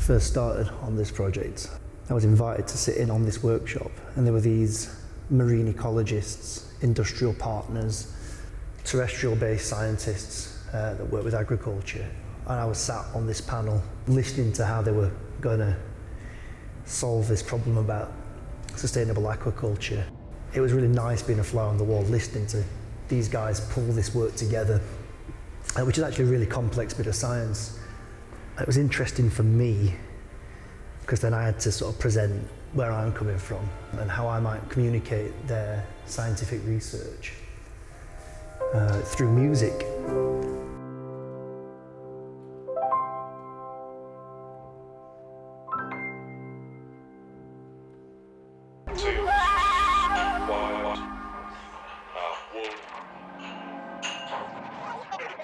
first started on this project, I was invited to sit in on this workshop, and there were these marine ecologists, industrial partners, terrestrial-based scientists that work with agriculture, and I was sat on this panel listening to how they were going to solve this problem about sustainable aquaculture. It was really nice being a fly on the wall, listening to these guys pull this work together, which is actually a really complex bit of science. It was interesting for me because then I had to sort of present where I'm coming from and how I might communicate their scientific research through music.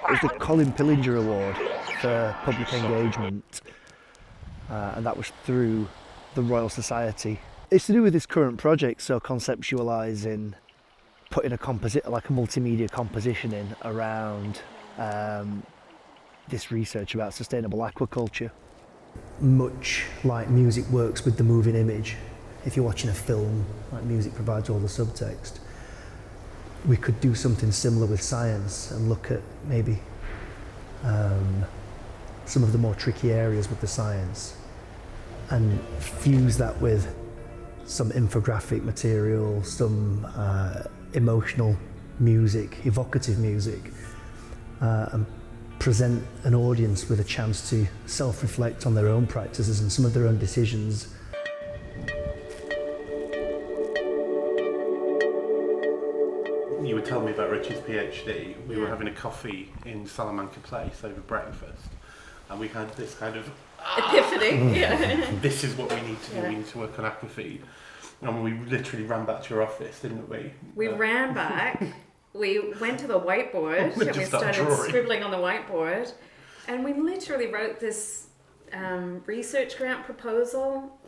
It was the Colin Pillinger Award for public engagement, and that was through the Royal Society. It's to do with this current project, so conceptualising, putting a multimedia composition in around this research about sustainable aquaculture. Much like music works with the moving image, if you're watching a film, like music provides all the subtext, we could do something similar with science and look at maybe some of the more tricky areas with the science and fuse that with some infographic material, some emotional music, evocative music, and present an audience with a chance to self-reflect on their own practices and some of their own decisions. You were telling me about Richard's PhD. We were having a coffee in Salamanca Place over breakfast, and we had this kind of epiphany. This is what we need to do. We need to work on aquafeed, and we literally ran back to your office, didn't we? We ran back. We went to the whiteboard and we started scribbling on the whiteboard, and we literally wrote this research grant proposal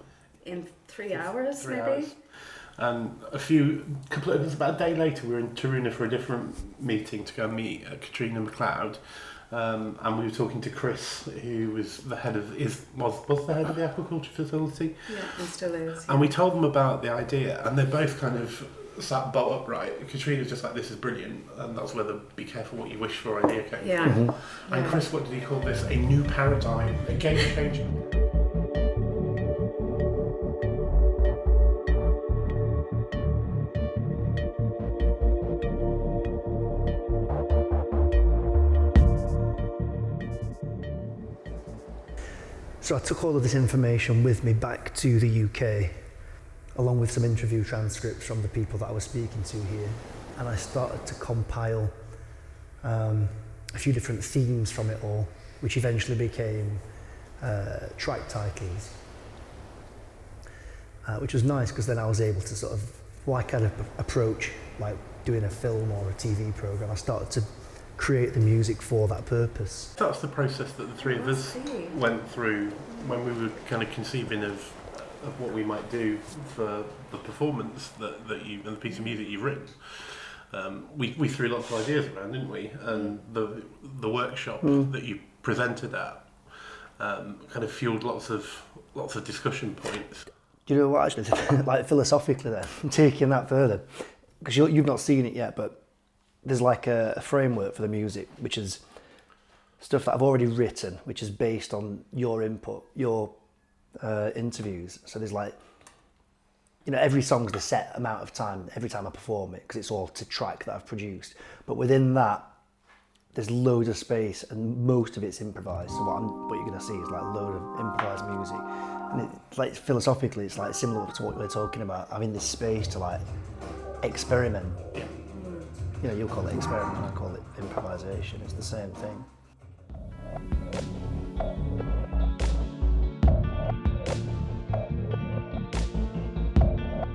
in 3 hours, maybe. And it was about a day later, we were in Taruna for a different meeting to go and meet Katrina McLeod, and we were talking to Chris, who was the head of was the head of the aquaculture facility. Yeah, and still is. And we told them about the idea, and they both kind of sat bolt upright. Katrina was just like, "This is brilliant," and that's where the "be careful what you wish for" idea came from. And Chris, what did he call this? A new paradigm, a game changer. So I took all of this information with me back to the UK, along with some interview transcripts from the people that I was speaking to here, and I started to compile a few different themes from it all, which eventually became track titles, which was nice because then I was able to sort of, kind of approach like doing a film or a TV programme. I started to create the music for that purpose. That's the process that the three of us went through when we were kind of conceiving of what we might do for the performance that you and the piece of music you've written. We threw lots of ideas around, didn't we? And the workshop that you presented at kind of fueled lots of discussion points. Do you know what, actually, like philosophically then, taking that further, because you've not seen it yet, but there's like a framework for the music, which is stuff that I've already written, which is based on your input, your interviews. So there's like, every song's the set amount of time every time I perform it, because it's all to track that I've produced. But within that, there's loads of space, and most of it's improvised. So what you're going to see is like a load of improvised music, and it's like philosophically, it's like similar to what we're talking about. I'm in this space to like experiment. You'll call it experiment, I call it improvisation. It's the same thing.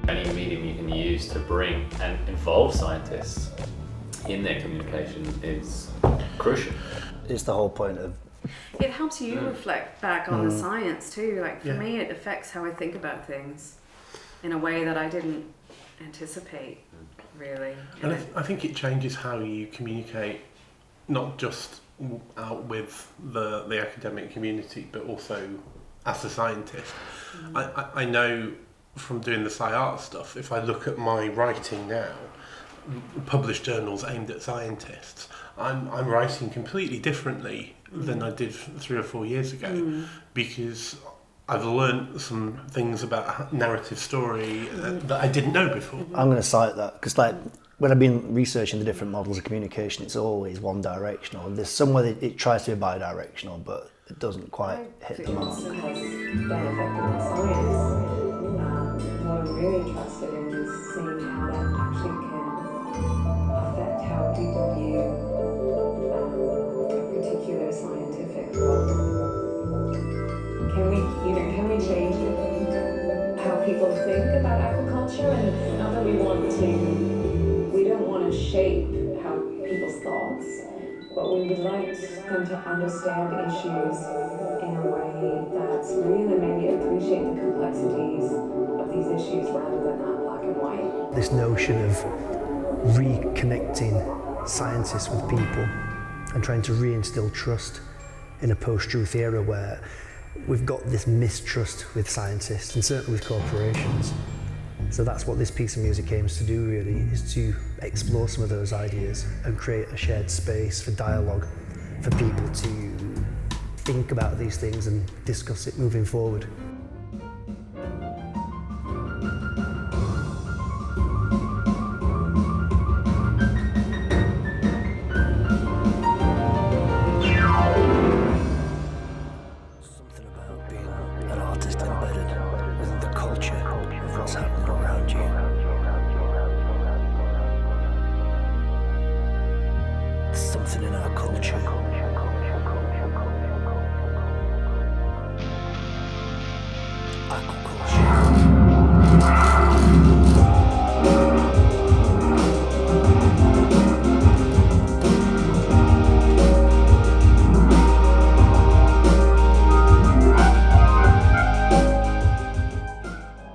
Any medium you can use to bring and involve scientists in their communication is crucial. It's the whole point of... It helps you reflect back on the science too. Like for me, it affects how I think about things in a way that I didn't anticipate, really. And I think it changes how you communicate, not just out with the academic community, but also as a scientist. I know from doing the sci-art stuff, if I look at my writing now, published journals aimed at scientists, I'm writing completely differently than I did 3 or 4 years ago, because I've learned some things about narrative story that I didn't know before. I'm going to cite that because, like, when I've been researching the different models of communication, it's always one directional. There's somewhere that it tries to be bi-directional, but it doesn't quite hit the mark. Has been affected in science. What I'm really interested in is seeing how that actually can affect how people view a particular scientific problem. Can we change how people think about aquaculture? And not that we don't want to shape how people's thoughts, but we would like them to understand issues in a way that's really maybe appreciate the complexities of these issues rather than that black and white. This notion of reconnecting scientists with people and trying to reinstill trust in a post-truth era where we've got this mistrust with scientists and certainly with corporations. So that's what this piece of music aims to do, really, is to explore some of those ideas and create a shared space for dialogue, for people to think about these things and discuss it moving forward. Something about being an artist embedded within the culture of what's happening around you. Something in our culture.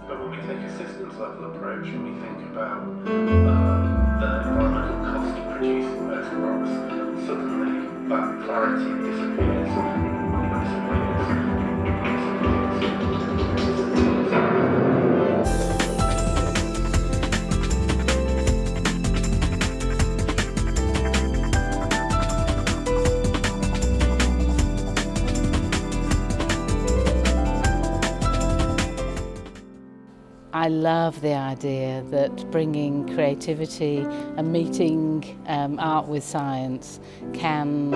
But when we take a systems level approach and we think about the environmental cost of producing those crops, suddenly that clarity disappears. I love the idea that bringing creativity and meeting art with science can,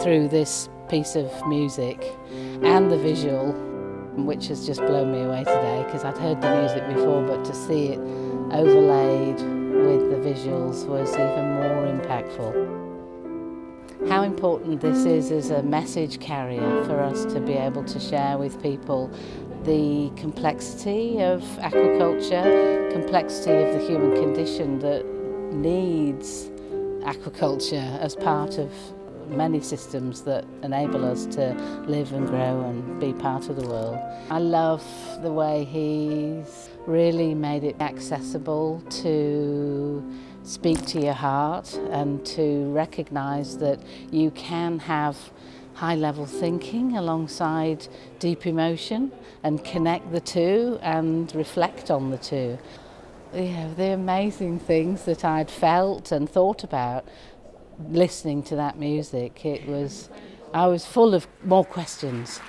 through this piece of music and the visual, which has just blown me away today because I'd heard the music before, but to see it overlaid with the visuals was even more impactful. How important this is as a message carrier for us to be able to share with people the complexity of aquaculture, complexity of the human condition that needs aquaculture as part of many systems that enable us to live and grow and be part of the world. I love the way he's really made it accessible to speak to your heart and to recognise that you can have high-level thinking alongside deep emotion and connect the two and reflect on the two. You know, the amazing things that I'd felt and thought about listening to that music, I was full of more questions.